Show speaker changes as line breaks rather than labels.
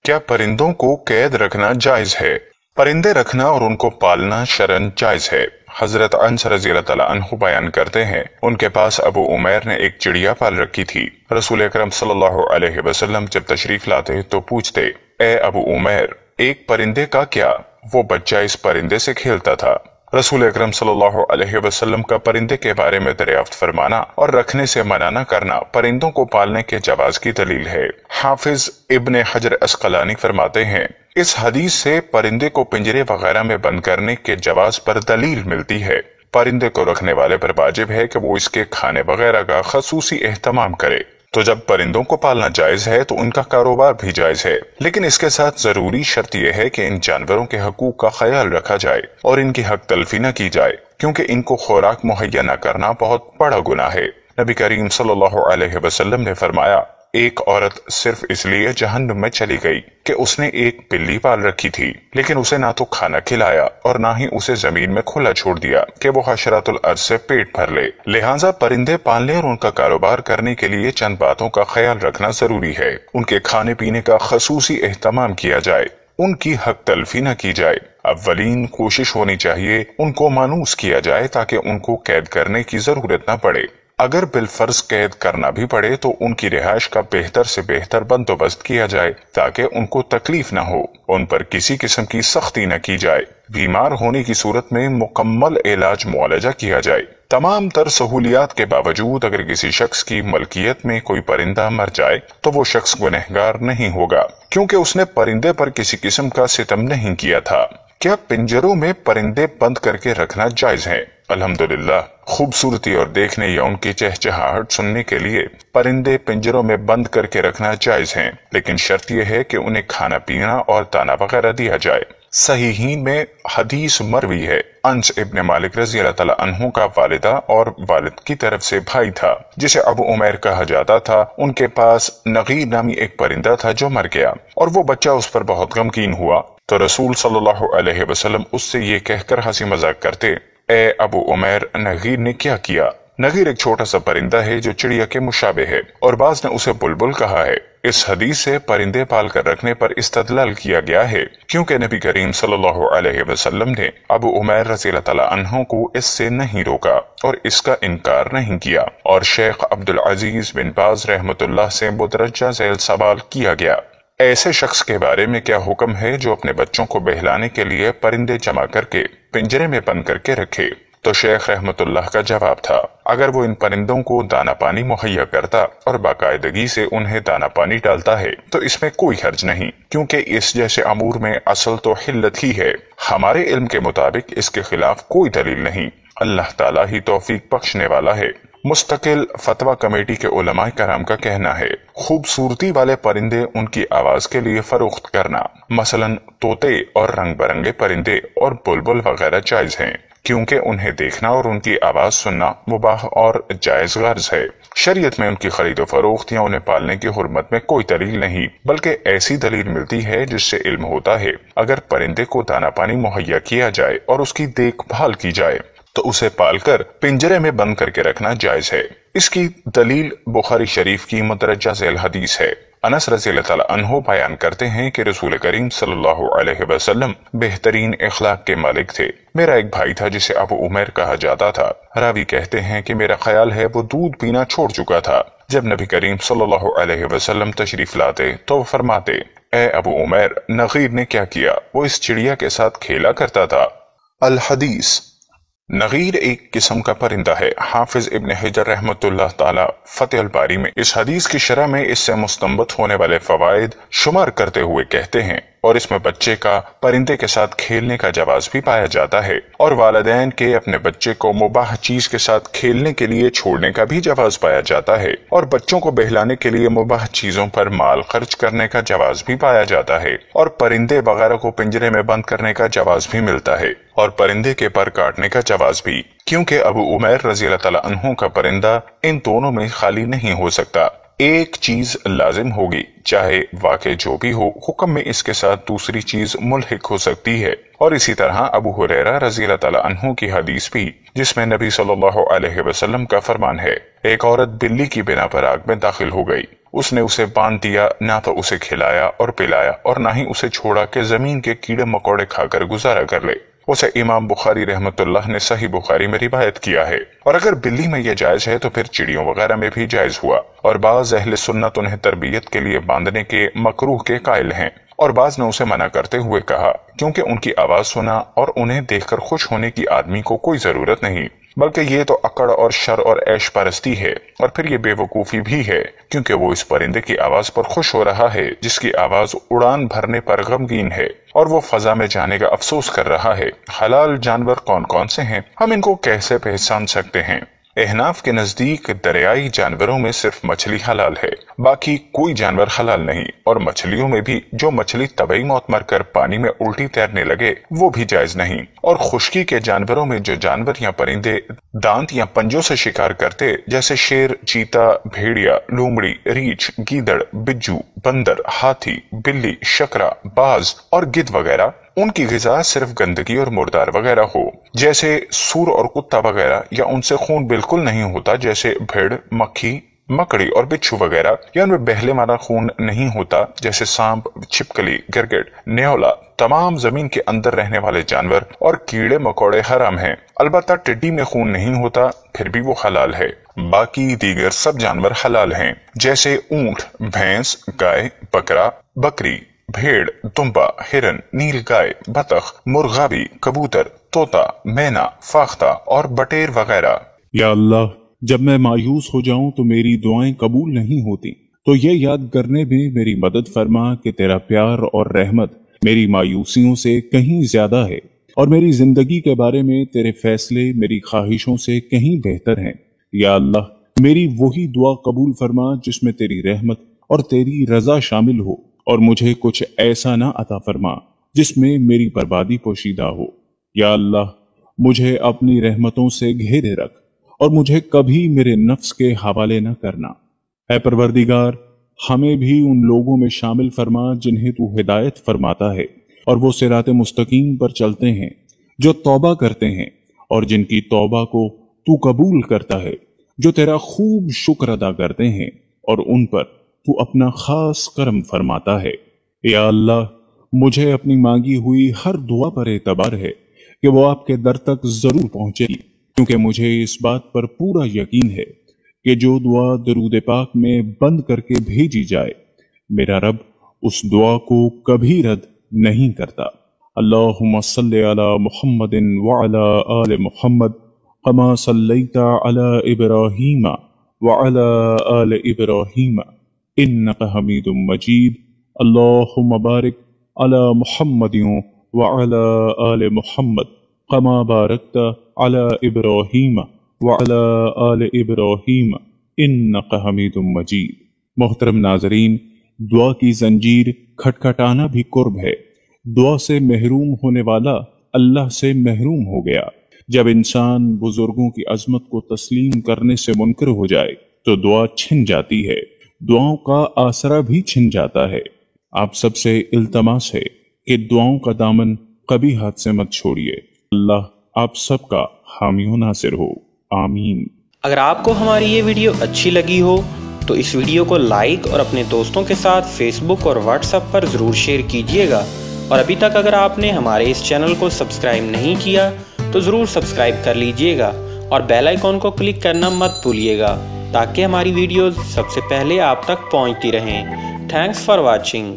क्या परिंदों को कैद रखना जायज है? परिंदे रखना और उनको पालना शरन जायज है। हजरत अनस रज़ियल्लाहु तआला अन्हु बयान करते हैं, उनके पास अबू उमैर ने एक चिड़िया पाल रखी थी। रसूल अकरम सल्लल्लाहु अलैहि वसल्लम जब तशरीफ लाते तो पूछते, ए अबू उमैर, एक परिंदे का क्या? वो बच्चा इस परिंदे से खेलता था। रसूल अकरम सल्लल्लाहु अलैहि वसल्लम का परिंदे के बारे में दरियाफ्त फरमाना और रखने से मना न करना परिंदों को पालने के जवाज की दलील है। हाफिज इब्ने हजर अस्कलानी फरमाते हैं, इस हदीस से परिंदे को पिंजरे वगैरह में बंद करने के जवाज पर दलील मिलती है। परिंदे को रखने वाले पर वाजिब है कि वो इसके खाने वगैरह का खसूसी एहतमाम करे। तो जब परिंदों को पालना जायज है तो उनका कारोबार भी जायज है, लेकिन इसके साथ जरूरी शर्त यह है कि इन जानवरों के हकूक का ख्याल रखा जाए और इनकी हक तलफी न की जाए, क्योंकि इनको खुराक मुहैया न करना बहुत बड़ा गुनाह है। नबी करीम सल्लल्लाहु अलैहि वसल्लम ने फरमाया, एक औरत सिर्फ इसलिए जहन्नुम में चली गई कि उसने एक बिल्ली पाल रखी थी, लेकिन उसे ना तो खाना खिलाया और ना ही उसे जमीन में खुला छोड़ दिया कि वो हशरातुल अर्ज से पेट भर ले। लिहाजा परिंदे पालने और उनका कारोबार करने के लिए चंद बातों का ख्याल रखना जरूरी है। उनके खाने पीने का खसूसी एहतमाम किया जाए, उनकी हक तलफी न की जाए। अव्वलीन कोशिश होनी चाहिए उनको मानूस किया जाए ताकि उनको कैद करने की जरूरत न पड़े। अगर बिलफर्ज कैद करना भी पड़े तो उनकी रिहाइश का बेहतर से बेहतर बंदोबस्त किया जाए ताकि उनको तकलीफ न हो। उन पर किसी किस्म की सख्ती न की जाए। बीमार होने की सूरत में मुकम्मल इलाज मुआलजा किया जाए। तमाम तर सहूलियात के बावजूद अगर किसी शख्स की मलकियत में कोई परिंदा मर जाए तो वो शख्स गुनहगार नहीं होगा, क्योंकि उसने परिंदे पर किसी किस्म का सितम नहीं किया था। क्या पिंजरों में परिंदे बंद करके रखना जायज है? अल्हम्दुलिल्लाह, खूबसूरती और देखने या उनकी चहचहाहट सुनने के लिए परिंदे पिंजरों में बंद करके रखना जायज है, लेकिन शर्त यह है कि उन्हें खाना पीना और दाना वगैरह दिया जाए। सहीहीन में हदीस मरवी है, अनस इब्ने मालिक रज़ियल्लाहु तआला अन्हु का वालिदा और वालिद की तरफ से भाई था जिसे अबू उमैर कहा जाता था। उनके पास नगीर नामी एक परिंदा था जो मर गया और वो बच्चा उस पर बहुत गमगीन हुआ। तो रसूल सल्लल्लाहु अलैहि वसल्लम उससे ये कहकर हंसी मजाक करते, ए अबू उमैर, नगीर ने क्या किया? नगीर एक छोटा सा परिंदा है जो चिड़िया के मुशाबे है और बाज ने उसे बुलबुल कहा है। इस हदीस से परिंदे पाल कर रखने पर इस्तदलाल किया गया है, क्योंकि नबी करीम सल्लल्लाहु अलैहि वसल्लम ने अबू उमैर रज़ियल्लाहु तआला अन्हु को इससे नहीं रोका और इसका इनकार नहीं किया। और शेख अब्दुल अजीज बिन बाज रहमतुल्लाह से मुदरजा झैल सवाल किया गया, ऐसे शख्स के बारे में क्या हुक्म है जो अपने बच्चों को बहलाने के लिए परिंदे जमा करके पिंजरे में बंद करके रखे? तो शेख रहमतुल्लाह का जवाब था, अगर वो इन परिंदों को दाना पानी मुहैया करता और बाकायदगी से उन्हें दाना पानी डालता है तो इसमें कोई हर्ज नहीं, क्योंकि इस जैसे अमूर में असल तो हिल्लत ही है। हमारे इल्म के मुताबिक इसके खिलाफ कोई दलील नहीं। अल्लाह ताला ही तौफीक बख्शने वाला है। मुस्तकिल फतवा कमेटी के उलमाए कराम का कहना है, खूबसूरती वाले परिंदे उनकी आवाज के लिए फरोख्त करना, मसलन तोते और रंग बिरंगे परिंदे और बुलबुल वगैरह जायज हैं, क्योंकि उन्हें देखना और उनकी आवाज सुनना मुबाह और जायज गर्ज है। शरीयत में उनकी खरीदो फरोख्त या उन्हें पालने की हुर्मत में कोई दलील नहीं, बल्कि ऐसी दलील मिलती है जिससे इल्म होता है अगर परिंदे को दाना पानी मुहैया किया जाए और उसकी देखभाल की जाए तो उसे पालकर पिंजरे में बंद करके रखना जायज है। इसकी दलील बुखारी शरीफ की मुदरजा झैल हदीस है। अनस रज़ियल्लाहु तआला अन्हु बयान करते हैं कि रसूल करीम सल्लल्लाहु अलैहि वसल्लम बेहतरीन इखलाक के मालिक थे। मेरा एक भाई था जिसे अबू उमैर कहा जाता था। रावी कहते हैं कि मेरा ख्याल है वो दूध पीना छोड़ चुका था। जब नबी करीम सल्लल्लाहु अलैहि वसल्लम तशरीफ लाते तो वो फरमाते, ए अबू उमैर, नगीर ने क्या किया? वो इस चिड़िया के साथ खेला करता था। अल हदीस, नगीर एक किस्म का परिंदा है। हाफिज इब्ने हजर रहमतुल्लाह ताला फतह अल बारी में इस हदीस की शरह में इससे मुस्तंबत होने वाले फवाइद शुमार करते हुए कहते हैं, और इसमें बच्चे का परिंदे के साथ खेलने का जवाज भी पाया जाता है और वालिदैन के अपने बच्चे को मुबाह चीज के साथ खेलने के लिए छोड़ने का भी जवाज पाया जाता है और बच्चों को बहलाने के लिए मुबाह चीजों पर माल खर्च करने का जवाज भी पाया जाता है और परिंदे वगैरह को पिंजरे में बंद करने का जवाज भी मिलता है और परिंदे के पर काटने का जवाज भी, क्योंकि अबू उमैर रज़ियल्लाहु तआला अन्हु का परिंदा इन दोनों में खाली नहीं हो सकता। एक चीज लाजिम होगी, चाहे वाकई जो भी हो, हुक्म में इसके साथ दूसरी चीज मुल्हिक हो सकती है। और इसी तरह अबू हुरैरा रज़ियल्लाहु तआला अन्हु की हदीस भी, जिसमें नबी सल्लल्लाहु अलैहि वसल्लम का फरमान है, एक औरत बिल्ली की बिना पर आग में दाखिल हो गई। उसने उसे बांध दिया, ना तो उसे खिलाया और पिलाया और ना ही उसे छोड़ा कि जमीन के कीड़े मकोड़े खाकर गुजारा कर ले। उसे इमाम बुखारी रहमतुल्लाह ने सही बुखारी में रिवायत किया है। और अगर बिल्ली में यह जायज है तो फिर चिड़ियों वगैरह में भी जायज हुआ। और बाज अहले सुन्नत उन्हें तरबियत के लिए बांधने के मकरूह के कायल हैं, और बाज ने उसे मना करते हुए कहा क्योंकि उनकी आवाज सुना और उन्हें देखकर खुश होने की आदमी को कोई जरूरत नहीं, बल्कि ये तो अकड़ और शर और ऐश परस्ती है। और फिर ये बेवकूफी भी है क्योंकि वो इस परिंदे की आवाज पर खुश हो रहा है जिसकी आवाज उड़ान भरने पर गमगीन है, और वो फजा में जाने का अफसोस कर रहा है। हलाल जानवर कौन कौन से हैं, हम इनको कैसे पहचान सकते हैं? एहनाफ के नजदीक दरियाई जानवरों में सिर्फ मछली हलाल है, बाकी कोई जानवर हलाल नहीं। और मछलियों में भी जो मछली तबई मौत मरकर पानी में उल्टी तैरने लगे वो भी जायज नहीं। और खुश्की के जानवरों में जो जानवर या परिंदे दांत या पंजों से शिकार करते, जैसे शेर, चीता, भेड़िया, लोमड़ी, रीछ, गीदड़, बिज्जू, बंदर, हाथी, बिल्ली, शकरा, बाज और गिद्ध वगैरह, उनकी गिजा सिर्फ गंदगी और मुर्दार वगैरह हो, जैसे सूर और कुत्ता वगैरह, या उनसे खून बिल्कुल नहीं होता जैसे भेड़, मक्खी, मकड़ी और बिच्छू वगैरह, या उनमें बहले मारा खून नहीं होता जैसे सांप, छिपकली, गिरगिट, न्योला। तमाम जमीन के अंदर रहने वाले जानवर और कीड़े मकोड़े हराम हैं। अलबत्ता टिड्डी में खून नहीं होता, फिर भी वो हलाल है। बाकी दीगर सब जानवर हलाल हैं, जैसे ऊंट, भैंस, गाय, बकरा, बकरी, भेड़, दुम्बा, हिरन, नीलगाय, बतख, मुर्गाबी, कबूतर, तोता, मैना, फाख्ता और बटेर वगैरह।
या अल्लाह, जब मैं मायूस हो जाऊं तो मेरी दुआएं कबूल नहीं होती, तो ये याद करने में मेरी मदद फरमा कि तेरा प्यार और रहमत मेरी मायूसियों से कहीं ज्यादा है, और मेरी जिंदगी के बारे में तेरे फैसले मेरी ख्वाहिशों से कहीं बेहतर हैं। या अल्लाह, मेरी वही दुआ कबूल फरमा जिसमें तेरी रहमत और तेरी रजा शामिल हो, और मुझे कुछ ऐसा ना अता फरमा जिसमें मेरी बर्बादी पोशीदा हो। या अल्लाह, मुझे अपनी रहमतों से घेरे रख और मुझे कभी मेरे नफ्स के हवाले न करना। ऐ परवरदिगार, हमें भी उन लोगों में शामिल फरमा जिन्हें तू हिदायत फरमाता है और वो सिराते मुस्तकीम पर चलते हैं, जो तौबा करते हैं और जिनकी तौबा को तू कबूल करता है, जो तेरा खूब शुक्र अदा करते हैं और उन पर तू अपना खास करम फरमाता है। या अल्लाह, मुझे अपनी मांगी हुई हर दुआ पर एतबार है कि वो आपके दर तक जरूर पहुंचेगी, क्योंकि मुझे इस बात पर पूरा यकीन है कि जो दुआ दरूद पाक में बंद करके भेजी जाए, मेरा रब उस दुआ को कभी रद्द नहीं करता। अल्लाहुम्मा सल्ली अला मुहम्मदिन व अला आले मुहम्मद कमा सल्लैता अला इब्राहीम व अला आले इब्राहीम इन्नका हमीदुम मजीद। अल्लाहुम्मा बारिक अला मुहम्मदिन व अला आले मुहम्मद कमा बारकता अला इब्राहीम व अला आले इब्राहीम इन्नका हमीदुम मजीद। मोहतरम नाजरीन, दुआ की जंजीर खटखटाना भी कुर्ब है। दुआ से महरूम होने वाला अल्लाह से महरूम हो गया। जब इंसान बुजुर्गों की अजमत को तस्लीम करने से मुनकर हो जाए तो दुआ छिन जाती है, दुआओं का आसरा भी छिन जाता है। आप सबसे इल्तमास है कि दुआओं का दामन कभी हाथ से मत छोड़िए। अल्लाह आप सबका हामी व नासिर हो, आमीन।
अगर आपको हमारी ये वीडियो अच्छी लगी हो तो इस वीडियो को लाइक और अपने दोस्तों के साथ फेसबुक और व्हाट्सएप पर ज़रूर शेयर कीजिएगा। और अभी तक अगर आपने हमारे इस चैनल को सब्सक्राइब नहीं किया तो ज़रूर सब्सक्राइब कर लीजिएगा और बेल आइकॉन को क्लिक करना मत भूलिएगा, ताकि हमारी वीडियोस सबसे पहले आप तक पहुंचती रहें। Thanks for watching.